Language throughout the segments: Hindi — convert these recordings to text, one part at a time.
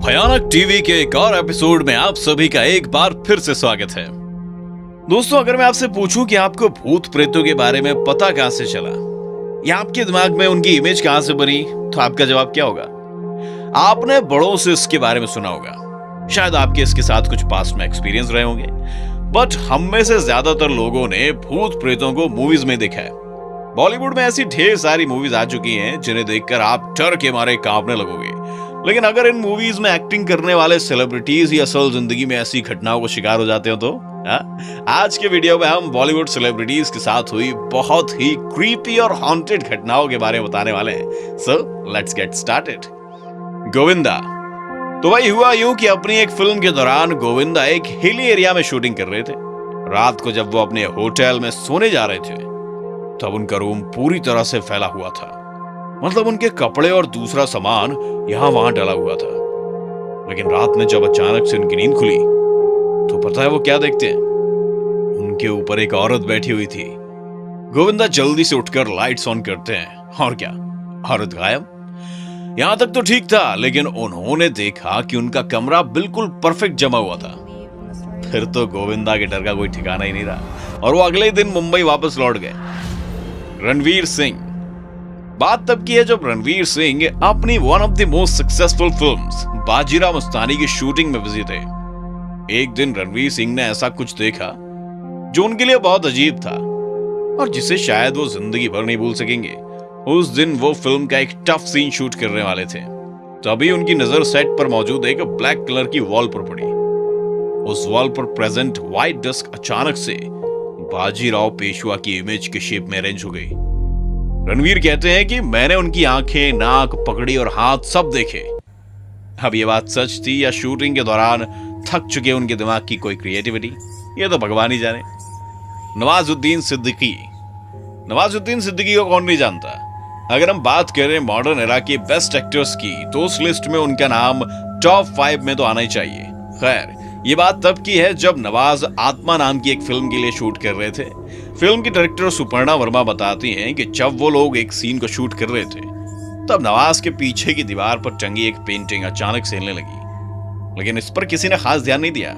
भयानक टीवी के एक और एपिसोड में आप सभी का एक बार फिर से स्वागत है। दोस्तों, अगर मैं आपसे पूछूं कि आपको भूत प्रेतों के बारे में पता कहां से चला या आपके दिमाग में उनकी इमेज कहां से बनी, तो आपका जवाब क्या होगा? आपने बड़ों से इसके बारे में सुना होगा, शायद आपके इसके साथ कुछ पास्ट में एक्सपीरियंस रहे होंगे, बट हम में से ज्यादातर लोगों ने भूत प्रेतों को मूवीज में देखा है। बॉलीवुड में ऐसी ढेर सारी मूवीज आ चुकी हैं जिन्हें देखकर आप डर के मारे कांपने लगोगे। लेकिन अगर इन मूवीज में एक्टिंग करने वाले सेलिब्रिटीज ही असल जिंदगी में ऐसी घटनाओं को शिकार हो जाते हो तो आज के वीडियो में हम बॉलीवुड सेलिब्रिटीज के साथ हुई बहुत ही क्रीपी और हॉन्टेड घटनाओं के बारे में बताने वाले हैं। So let's get started. Govinda. तो भाई हुआ यूं कि अपनी एक फिल्म के दौरान गोविंदा एक हिली एरिया में शूटिंग कर रहे थे। रात को जब वो अपने होटल में सोने जा रहे थे तब उनका रूम पूरी तरह से फैला हुआ था। मतलब उनके कपड़े और दूसरा सामान यहां वहां डला हुआ था। लेकिन रात में जब अचानक से उनकी नींद खुली तो पता है वो क्या देखते हैं? उनके ऊपर एक औरत बैठी हुई थी। गोविंदा जल्दी से उठकर लाइट्स ऑन करते हैं और क्या, औरत गायब। यहां तक तो ठीक था, लेकिन उन्होंने देखा कि उनका कमरा बिल्कुल परफेक्ट जमा हुआ था। फिर तो गोविंदा के डर का कोई ठिकाना ही नहीं रहा और वो अगले दिन मुंबई वापस लौट गए। रणवीर सिंह। बात तब की है जब रणवीर सिंह अपनी one of the most successful films Bajirao Mastani की शूटिंग में बिजी थे। एक दिन रणवीर सिंह ने ऐसा कुछ देखा जो उनके लिए बहुत अजीब था और जिसे शायद वो जिंदगी भर नहीं भूल सकेंगे। उस दिन वो फिल्म का एक टफ सीन शूट करने वाले थे। तभी उनकी नजर सेट पर मौजूद एक ब्लैक कलर की वॉल पर पड़ी। उस वॉल पर प्रेजेंट व्हाइट डिस्क अचानक से बाजीराव पेशवा की इमेज के शेप में अरेंज हो गई। रणवीर कहते हैं कि मैंने उनकी आंखें, नाक, पकड़ी और हाथ सब देखे। अब ये बात सच थी या शूटिंग के दौरान थक चुके उनके दिमाग की कोई क्रिएटिविटी, ये तो भगवान ही जाने। नवाजुद्दीन सिद्दीकी। नवाजुद्दीन सिद्दीकी को कौन नहीं जानता? अगर हम बात करें मॉडर्न एरा के बेस्ट एक्टर्स की तो उस लिस्ट में उनका नाम टॉप 5 में तो आना ही चाहिए। खैर, ये बात तब की है जब नवाज आत्मा नाम की एक फिल्म के लिए शूट कर रहे थे। फिल्म की डायरेक्टर सुपर्णा वर्मा बताती हैं कि जब वो लोग एक सीन को शूट कर रहे थे तब नवाज के पीछे की दीवार पर टंगी एक पेंटिंग अचानक से हिलने लगी, लेकिन इस पर किसी ने खास ध्यान नहीं दिया।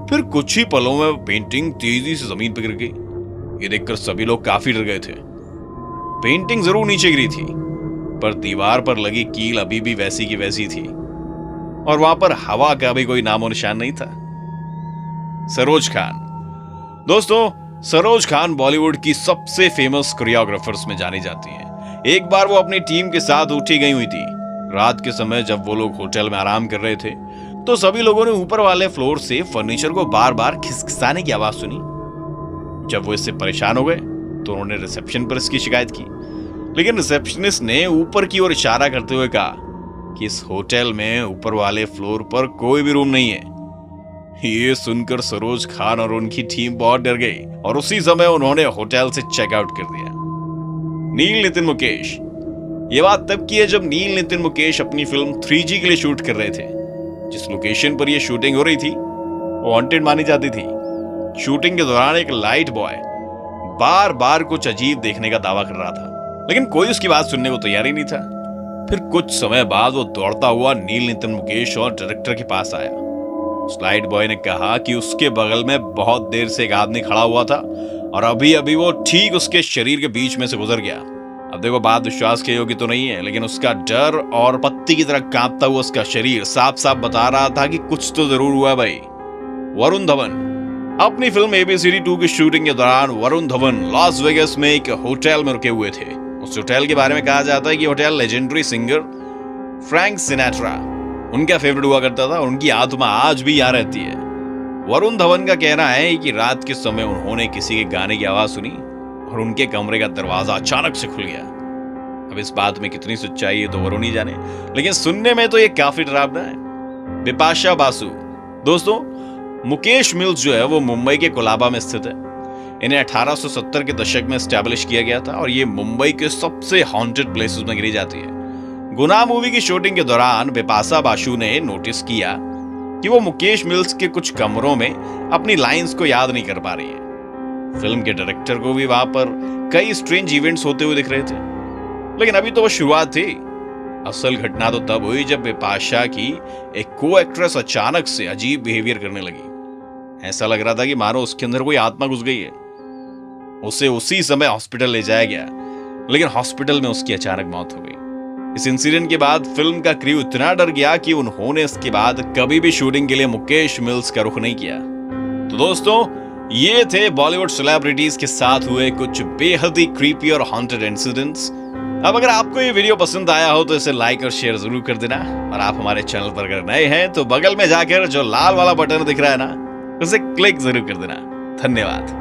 फिर कुछ ही पलों में पेंटिंग तेजी से जमीन पर गिर गई। ये देखकर सभी लोग काफी डर गए थे। पेंटिंग जरूर नीचे गिरी थी, पर दीवार पर लगी कील अभी भी वैसी की वैसी थी और वहां पर हवा का भी कोई नामो निशान नहीं था। सरोज खान। दोस्तों, सरोज खान बॉलीवुड की सबसे फेमस कोरियोग्राफर्स में जानी जाती हैं। एक बार वो अपनी टीम के साथ उठी गई हुई थी। रात के समय जब वो लोग होटल में आराम कर रहे थे तो सभी लोगों ने ऊपर वाले फ्लोर से फर्नीचर को बार बार खिसखिसाने की आवाज सुनी। जब वो इससे परेशान हो गए तो उन्होंने रिसेप्शन पर इसकी शिकायत की, लेकिन रिसेप्शनिस्ट ने ऊपर की ओर इशारा करते हुए कहा कि इस होटल में ऊपर वाले फ्लोर पर कोई भी रूम नहीं है। ये सुनकर सरोज खान और उनकी टीम बहुत डर गई और उसी समय उन्होंने होटल से चेकआउट कर दिया। नील नितिन मुकेश। ये बात तब की है जब नील नितिन मुकेश अपनी फिल्म 3G के लिए शूट कर रहे थे। जिस लोकेशन पर यह शूटिंग हो रही थी वो हॉन्टेड मानी जाती थी। शूटिंग के दौरान एक लाइट बॉय बार बार कुछ अजीब देखने का दावा कर रहा था, लेकिन कोई उसकी बात सुनने को तैयार ही नहीं था। फिर कुछ समय बाद वो दौड़ता हुआ नील नितिन मुकेश और डायरेक्टर के पास आया। स्लाइड बॉय ने कहा कि उसके बगल में बहुत देर से एक आदमी खड़ा हुआ था और अभी अभी वो ठीक उसके शरीर के बीच में से गुजर गया। अब देखो, बात विश्वास के योग्य तो नहीं है, लेकिन उसका डर और पत्ती की तरह कांपता हुआ उसका शरीर साफ साफ बता रहा था कि कुछ तो जरूर हुआ भाई। वरुण धवन। अपनी फिल्म ABCD 2 की शूटिंग के दौरान वरुण धवन लॉस वेगस में एक होटल में रुके हुए थे। उस होटल के बारे में कहा जाता है कि hotel legendary singer Frank Sinatra उनका फेवरेट हुआ करता था और उनकी आत्मा आज भी यहाँ रहती है। वरुण धवन का कहना है कि रात के समय उन्होंने किसी के गाने की आवाज सुनी और उनके कमरे का दरवाजा अचानक से खुल गया। अब इस बात में कितनी सच्चाई है तो वरुण ही जाने, लेकिन सुनने में तो ये काफी डरावना है। बिपाशा बासु। दोस्तों, मुकेश मिल्स जो है वो मुंबई के कोलाबा में स्थित है। इन्हें 1870 के दशक में एस्टैब्लिश किया गया था और ये मुंबई के सबसे हॉन्टेड प्लेसेस में गिनी जाती है। गुना मूवी की शूटिंग के दौरान बिपाशा बासु ने नोटिस किया कि वो मुकेश मिल्स के कुछ कमरों में अपनी लाइंस को याद नहीं कर पा रही है। फिल्म के डायरेक्टर को भी वहां पर कई स्ट्रेंज इवेंट्स होते हुए दिख रहे थे, लेकिन अभी तो वो शुरुआत थी। असल घटना तो तब हुई जब बिपाशा की एक को एक्ट्रेस अचानक से अजीब बिहेवियर करने लगी। ऐसा लग रहा था कि मानो उसके अंदर कोई आत्मा घुस गई है। उसे उसी समय हॉस्पिटल ले जाया गया, लेकिन हॉस्पिटल में उसकी अचानक मौत हो गई। इस इंसिडेंट के बाद फिल्म का क्रू इतना डर गया कि उन्होंने इसके बाद कभी भी शूटिंग के लिए मुकेश मिल्स का रुख नहीं किया। तो दोस्तों, ये थे बॉलीवुड सेलिब्रिटीज के साथ हुए कुछ बेहद ही क्रीपी और हॉन्टेड इंसिडेंट्स। अब अगर आपको ये वीडियो पसंद आया हो तो इसे लाइक और शेयर जरूर कर देना, और आप हमारे चैनल पर अगर नए हैं तो बगल में जाकर जो लाल वाला बटन दिख रहा है ना, उसे क्लिक जरूर कर देना। धन्यवाद।